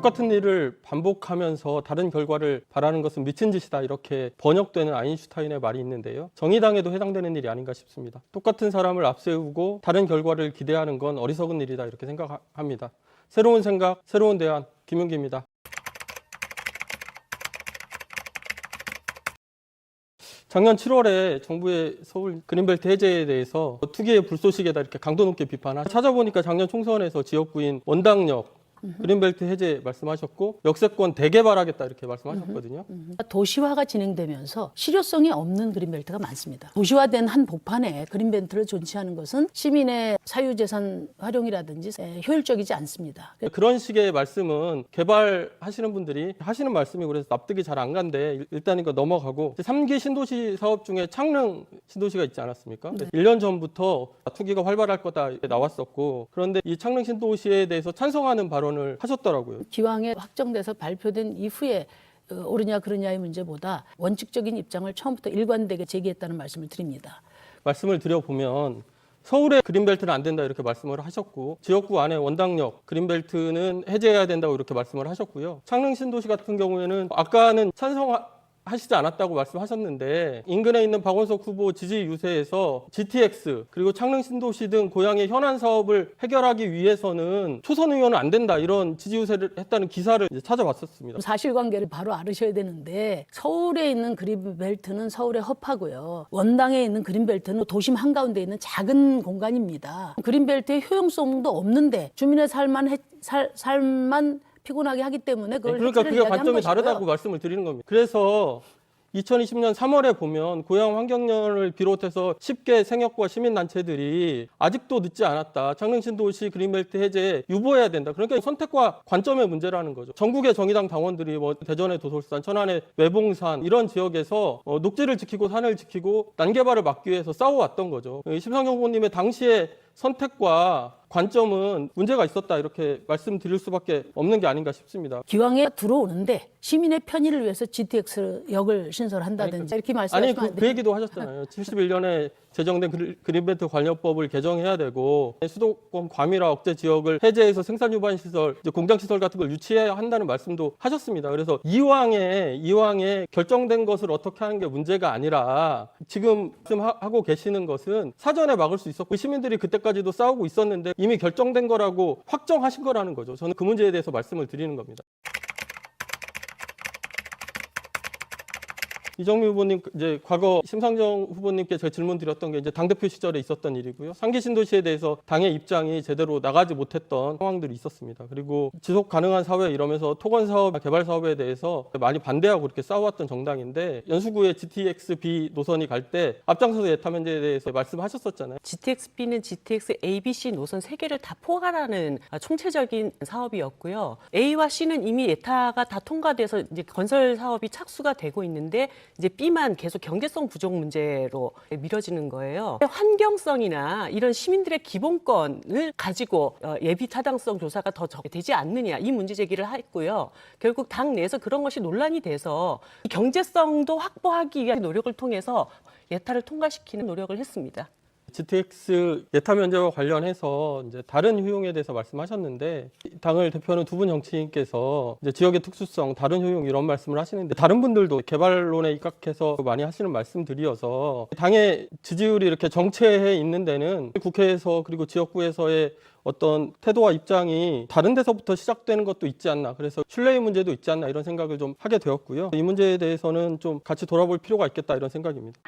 똑같은 일을 반복하면서 다른 결과를 바라는 것은 미친 짓이다, 이렇게 번역되는 아인슈타인의 말이 있는데요. 정의당에도 해당되는 일이 아닌가 싶습니다. 똑같은 사람을 앞세우고 다른 결과를 기대하는 건 어리석은 일이다, 이렇게 생각합니다. 새로운 생각, 새로운 대안, 김윤기입니다. 작년 7월에 정부의 서울 그린벨트 해제에 대해서 투기의 불쏘시개다, 이렇게 강도 높게 비판하고, 찾아보니까 작년 총선에서 지역구인 원당역 그린벨트 해제 말씀하셨고 역세권 대개발하겠다, 이렇게 말씀하셨거든요. 도시화가 진행되면서 실효성이 없는 그린벨트가 많습니다. 도시화된 한 복판에 그린벨트를 존치하는 것은 시민의 사유재산 활용이라든지 효율적이지 않습니다. 그런 식의 말씀은 개발하시는 분들이 하시는 말씀이고, 그래서 납득이 잘 안 간데 일단 이거 넘어가고, 3기 신도시 사업 중에 창릉 신도시가 있지 않았습니까? 네. 1년 전부터 투기가 활발할 거다 나왔었고, 그런데 이 창릉 신도시에 대해서 찬성하는 발언을 하셨더라고요. 기왕에 확정돼서 발표된 이후에 옳으냐 그르냐의 문제보다 원칙적인 입장을 처음부터 일관되게 제기했다는 말씀을 드립니다. 말씀을 드려보면 서울의 그린벨트는 안 된다, 이렇게 말씀을 하셨고, 지역구 안에 원당역 그린벨트는 해제해야 된다고 이렇게 말씀을 하셨고요. 창릉 신도시 같은 경우에는 아까는 찬성하시지 않았다고 말씀하셨는데, 인근에 있는 박원석 후보 지지 유세에서 GTX 그리고 창릉 신도시 등 고향의 현안 사업을 해결하기 위해서는 초선 의원은 안 된다, 이런 지지 유세를 했다는 기사를 이제 찾아봤었습니다. 사실관계를 바로 알으셔야 되는데, 서울에 있는 그린벨트는 서울의 허파고요. 원당에 있는 그린벨트는 도심 한가운데 있는 작은 공간입니다. 그린벨트의 효용성도 없는데 주민의 삶만 피곤하게 하기 때문에 그걸 그러니까 그게 관점이 것이고요. 다르다고 말씀을 드리는 겁니다. 그래서 2020년 3월에 보면 고향 환경연을 비롯해서 10개 생협과 시민단체들이 아직도 늦지 않았다, 창릉신도시 그린벨트 해제에 유보해야 된다. 그러니까 선택과 관점의 문제라는 거죠. 전국의 정의당 당원들이 대전의 도솔산, 천안의 외봉산 이런 지역에서 녹지를 지키고 산을 지키고 난개발을 막기 위해서 싸워왔던 거죠. 심상정 후보님의 당시의 선택과 관점은 문제가 있었다, 이렇게 말씀드릴 수밖에 없는 게 아닌가 싶습니다. 기왕에 들어오는데 시민의 편의를 위해서 GTX역을 신설한다든지 이렇게 말씀하시면 안 돼요. 그 얘기도 하셨잖아요. 71년에 제정된 그린벨트 관련법을 개정해야 되고, 수도권 과밀화 억제 지역을 해제해서 생산 유반 시설, 공장 시설 같은 걸 유치해야 한다는 말씀도 하셨습니다. 그래서 이왕에 결정된 것을 어떻게 하는 게 문제가 아니라, 지금 말씀하고 계시는 것은 사전에 막을 수 있었고 시민들이 그때까지도 싸우고 있었는데 이미 결정된 거라고 확정하신 거라는 거죠. 저는 그 문제에 대해서 말씀을 드리는 겁니다. 이정미 후보님, 이제 과거 심상정 후보님께 제가 질문 드렸던 게 이제 당대표 시절에 있었던 일이고요. 3기 신도시에 대해서 당의 입장이 제대로 나가지 못했던 상황들이 있었습니다. 그리고 지속 가능한 사회 이러면서 토건 사업, 개발 사업에 대해서 많이 반대하고 이렇게 싸워왔던 정당인데, 연수구의 GTX-B 노선이 갈 때 앞장서서 예타 면제에 대해서 말씀하셨었잖아요. GTX-B는 GTX A, B, C 노선 3개를 다 포괄하는 총체적인 사업이었고요. A와 C는 이미 예타가 다 통과돼서 이제 건설 사업이 착수가 되고 있는데, 이제 B만 계속 경제성 부족 문제로 미뤄지는 거예요. 환경성이나 이런 시민들의 기본권을 가지고 예비 타당성 조사가 더 되지 않느냐, 이 문제 제기를 했고요. 결국 당 내에서 그런 것이 논란이 돼서 경제성도 확보하기 위한 노력을 통해서 예타를 통과시키는 노력을 했습니다. GTX 예타 면제와 관련해서 이제 다른 효용에 대해서 말씀하셨는데, 당을 대표하는 두 분 정치인께서 이제 지역의 특수성, 다른 효용 이런 말씀을 하시는데, 다른 분들도 개발론에 입각해서 많이 하시는 말씀들이어서 당의 지지율이 이렇게 정체해 있는 데는 국회에서 그리고 지역구에서의 어떤 태도와 입장이 다른 데서부터 시작되는 것도 있지 않나, 그래서 신뢰의 문제도 있지 않나, 이런 생각을 좀 하게 되었고요. 이 문제에 대해서는 좀 같이 돌아볼 필요가 있겠다, 이런 생각입니다.